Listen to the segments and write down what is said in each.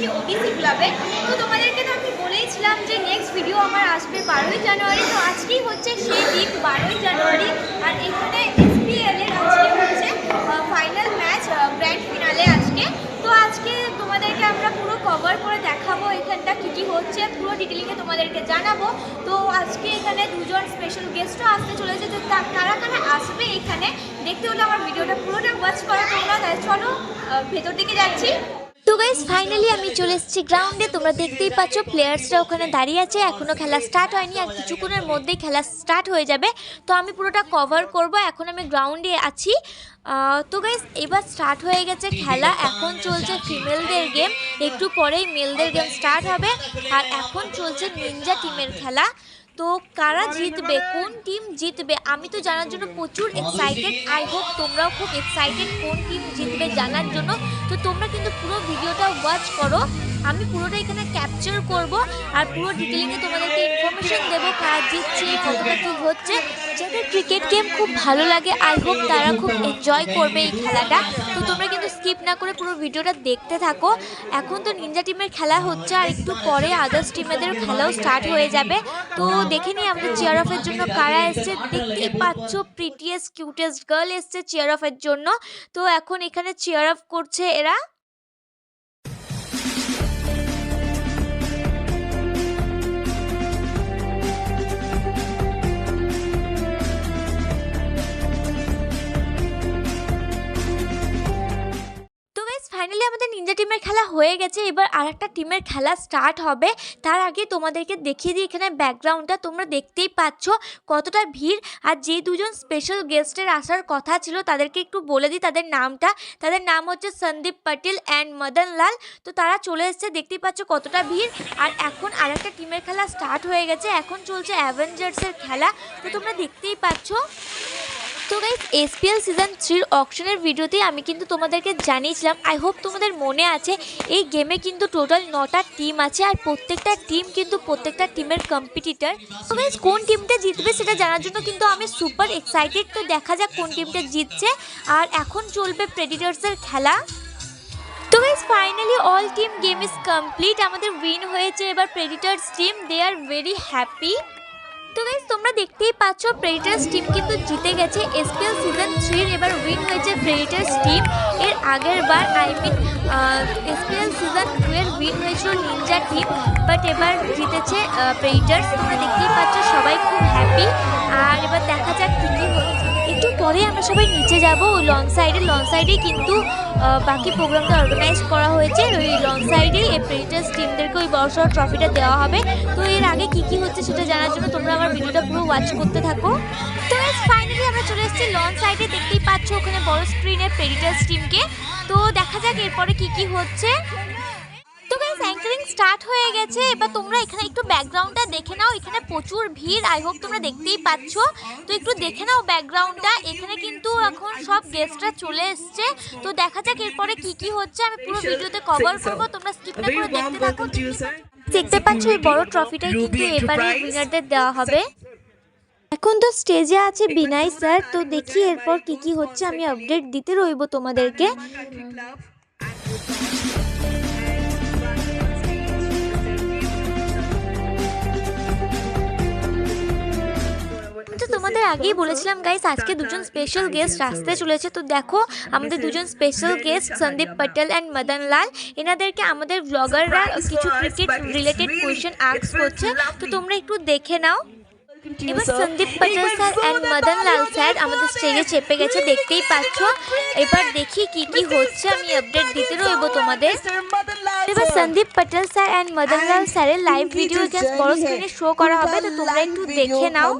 আছি ওবিসি ক্লাবে। তো তোমাদেরকে তো আমি বলেইছিলাম যে নেক্সট ভিডিও আমার আসবে 12ই জানুয়ারি। তো আজকেই হচ্ছে সেই দিন 12ই জানুয়ারি। আর এখানে SPL এর আজকে হচ্ছে ফাইনাল ম্যাচ, গ্র্যান্ড ফিনালে আজকে। তো আজকে তোমাদেরকে আমরা পুরো কভার করে দেখাবো এখানটা কী কী হচ্ছে, পুরো ডিটেলিংয়ে তোমাদেরকে জানাবো। তো আজকে এখানে দুজন স্পেশাল গেস্টও আসতে চলেছে। তো কারা কারা আসবে এখানে দেখতে হলে আমার ভিডিওটা পুরোটা ওয়াচ করো তোমরা। তাই চলো ভেতর দিকে যাচ্ছি। তো গাইস ফাইনালি আমি চলে এসেছি গ্রাউন্ডে। তোমরা দেখতেই পাচ্ছ প্লেয়ার্সরা ওখানে দাঁড়িয়ে আছে, এখনও খেলা স্টার্ট হয়নি, আর কিছুক্ষণের মধ্যেই খেলা স্টার্ট হয়ে যাবে। তো আমি পুরোটা কভার করব। এখন আমি গ্রাউন্ডে আছি। তো গাইস এবার স্টার্ট হয়ে গেছে খেলা। এখন চলছে ফিমেলদের গেম, একটু পরেই মেলদের গেম স্টার্ট হবে। আর এখন চলছে নিনজা টিমের খেলা। তো কারা জিতবে, কোন টিম জিতবে, আমি তো জানার জন্য প্রচুর এক্সাইটেড। আই হোপ তোমরাও খুব এক্সাইটেড কোন টিম জিতবে জানার জন্য। তো তোমরা কিন্তু পুরো ভিডিওটা ওয়াচ করো, আমি পুরোটা এখানে ক্যাপচার করব আর পুরো ডিটেলিংয়ে তোমাদেরকে ইনফরমেশন দেবো কারা জিতছে, কতটা কী হচ্ছে। যাদের ক্রিকেট গেম খুব ভালো লাগে আই হোপ তারা খুব এনজয় করবে এই খেলাটা। তো তোমরা কিন্তু স্কিপ না করে পুরো ভিডিওটা দেখতে থাকো। এখন তো নিনজা টিমের খেলা হচ্ছে, আর একটু পরে আদার্স টিমেদের খেলাও স্টার্ট হয়ে যাবে। তো দেখে নিই আমাদের চেয়ার অফের জন্য কারা এসছে। দেখতেই পাচ্ছ প্রিটিয়েস্ট কিউটেস্ট গার্ল এসছে চেয়ার অফের জন্য। তো এখন এখানে চেয়ার অফ করছে এরা। ফাইনালি আমাদের নিনজা টিমের খেলা হয়ে গেছে। এবার আরেকটা টিমের খেলা স্টার্ট হবে। তার আগে তোমাদেরকে দেখিয়ে দিই এখানে ব্যাকগ্রাউন্ডটা। তোমরা দেখতেই পাচ্ছ কতটা ভিড়। আর যে দুজন স্পেশাল গেস্টের আসার কথা ছিল তাদেরকে একটু বলে দিই তাদের নামটা। তাদের নাম হচ্ছে সন্দীপ পাটিল অ্যান্ড মদন লাল। তো তারা চলে এসছে, দেখতেই পাচ্ছ কতটা ভিড়। আর এখন আরেকটা টিমের খেলা স্টার্ট হয়ে গেছে। এখন চলছে অ্যাভেঞ্জার্সের খেলা। তো তোমরা দেখতেই পাচ্ছ। তো গাইস SPL সিজন 3 অকশনের ভিডিওতেই আমি কিন্তু তোমাদেরকে জানিয়েছিলাম, আই হোপ তোমাদের মনে আছে, এই গেমে কিন্তু টোটাল 9টা টিম আছে। আর প্রত্যেকটা টিম কিন্তু প্রত্যেকটা টিমের কম্পিটিটর। তো গাইস কোন টিমটা জিতবে সেটা জানার জন্য কিন্তু আমি সুপার এক্সাইটেড। তো দেখা যাক কোন টিমটা জিতছে। আর এখন চলবে প্রেডিটরসের খেলা। তো guys finally all team game is complete. আমাদের উইন হয়েছে এবার Predators team. They are very happy. তো গাইস তোমরা দেখতেই পাচ্ছ প্রেডিটার্স টিম কিন্তু জিতে গেছে SPL সিজন 3। এবার উইন হয়েছে প্রেডিটার্স টিম। এর আগের বার SPL সিজন 2 এর উইন হয়েছিল নিনজা টিম, বাট এবার জিতেছে প্রেডিটার্স। তোমরা দেখতেই পাচ্ছ সবাই খুব হ্যাপি। আর এবার দেখা যাক কী কী হচ্ছে। একটু পরে আমরা সবাই নিচে যাব ওই লং সাইডেই কিন্তু বাকি প্রোগ্রামটা অর্গানাইজ করা হয়েছে। ওই লং সাইডেই এই প্রেডিটার্স টিমদেরকে ওই বড় সড়ো ট্রফিটা দেওয়া হবে। তো এর আগে কী কী হচ্ছে সেটা জানার জন্য তোমরা আমার ভিডিওটা পুরো ওয়াচ করতে থাকো। তো ফাইনালি আমরা চলে এসেছি লং সাইডে, দেখতেই পাচ্ছ ওখানে বড় স্ক্রিনে প্রেডিটার্স টিমকে। তো দেখা যাক এরপরে কী কী হচ্ছে। তো গাইস অ্যাঙ্কারিং স্টার্ট হয়ে গেছে। এবার তোমরা এখানে একটু ব্যাকগ্রাউন্ডটা দেখে নাও। এখানে প্রচুর ভিড়, আই হোপ তোমরা দেখতেই পাচ্ছ। তো একটু দেখে নাও ব্যাকগ্রাউন্ডটা। এখানে কিন্তু এখন সব গেস্টরা চলে এসছে। তো দেখা যাক এরপরে কি কি হচ্ছে। আমি পুরো ভিডিওতে কভার করবো, তোমরা স্কিপ না করে দেখতে থাকো। দেখতে পাচ্ছ এই বড় ট্রফিটাই কিন্তু এবারে উইনারদের দেওয়া হবে। এখন তো স্টেজে আছে বিনয় স্যার। তো দেখি এরপর কি কি হচ্ছে, আমি আপডেট দিতে রইব তোমাদেরকে। তো তোমাদের আগেই বলেছিলাম গাইস আজকে দুজন স্পেশাল গেস্ট আসতে চলেছে। তো দেখো আমাদের দুজন special guest Sandeep Patel and Madan Lal. এনাদেরকে আমাদের ব্লগাররা কিছু ক্রিকেট রিলেটেড কোয়েশ্চেন আস্ক করছে। তো তোমরা একটু দেখে নাও। এবার Sandeep Patel sir and Madan Lal sir আমাদের স্টেজে চেপে গেছে, দেখতেই পাচ্ছ। এবার দেখি কি কি হচ্ছে, আমি আপডেট দিতে রইব তোমাদের। এবার সন্দীপ পাটেল স্যার অ্যান্ড মদন লাল স্যারের লাইভ ভিডিও এখানে বড় স্ক্রিনে শো করা হবে। তো তোমরা একটু দেখে নাও।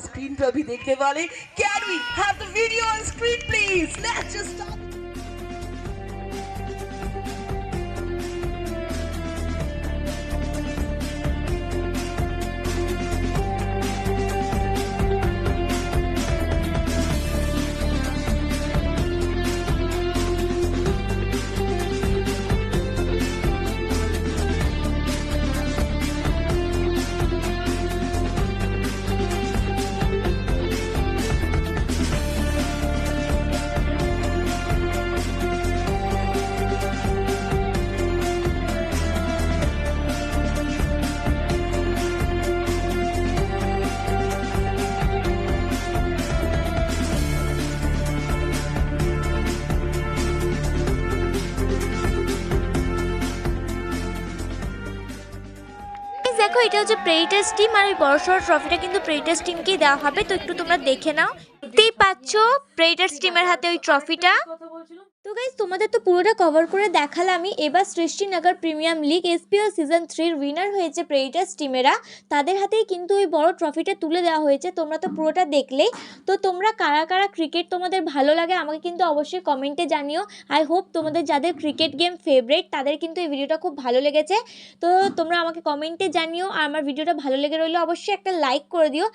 দেখো এটা হচ্ছে প্রেডিটার্স টিম, আর ওই বড়সড় ট্রফিটা কিন্তু প্রেডিটার্স টিমকেই দেওয়া হবে। তো একটু তোমরা দেখে নাও, দেখতেই পাচ্ছ প্রেডিটার্স টিমের হাতে ওই ট্রফিটা। তো গাইজ তোমাদের তো পুরোটা কভার করে দেখালামই। এবার Srishtinagar premium league SPL season 3 winner হয়েছে প্রেডিটার্স টিমেরা, তাদের হাতেই কিন্তু ওই বড় ট্রফিটা তুলে দেওয়া হয়েছে। তোমরা তো পুরোটা দেখলেই। তো তোমরা কারা কারা ক্রিকেট তোমাদের ভালো লাগে আমাকে কিন্তু অবশ্যই কমেন্টে জানিও। আই হোপ তোমাদের যাদের ক্রিকেট গেম ফেভারিট তাদের কিন্তু এই ভিডিওটা খুব ভালো লেগেছে। তো তোমরা আমাকে কমেন্টে জানিও, আর আমার ভিডিওটা ভালো লেগে রইলে অবশ্যই একটা লাইক করে দিও।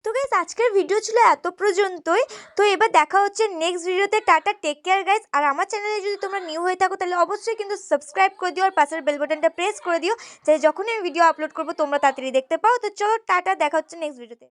তো গাইজ আজকের ভিডিও ছিল এত পর্যন্তই। তো এবার দেখা হচ্ছে নেক্সট ভিডিওতে। Tata, take care guys. আর আমার চ্যানেলে যদি তোমরা নিউ হয়ে থাকো তাহলে অবশ্যই কিন্তু সাবস্ক্রাইব করে দিও, আর পাশের বেল বাটনটা প্রেস করে দিও, যাতে যখনই আমি ভিডিও আপলোড করবো তোমরা তাড়াতাড়ি দেখতে পাও। তো চলো টাটা, দেখা হচ্ছে নেক্সট ভিডিওতে।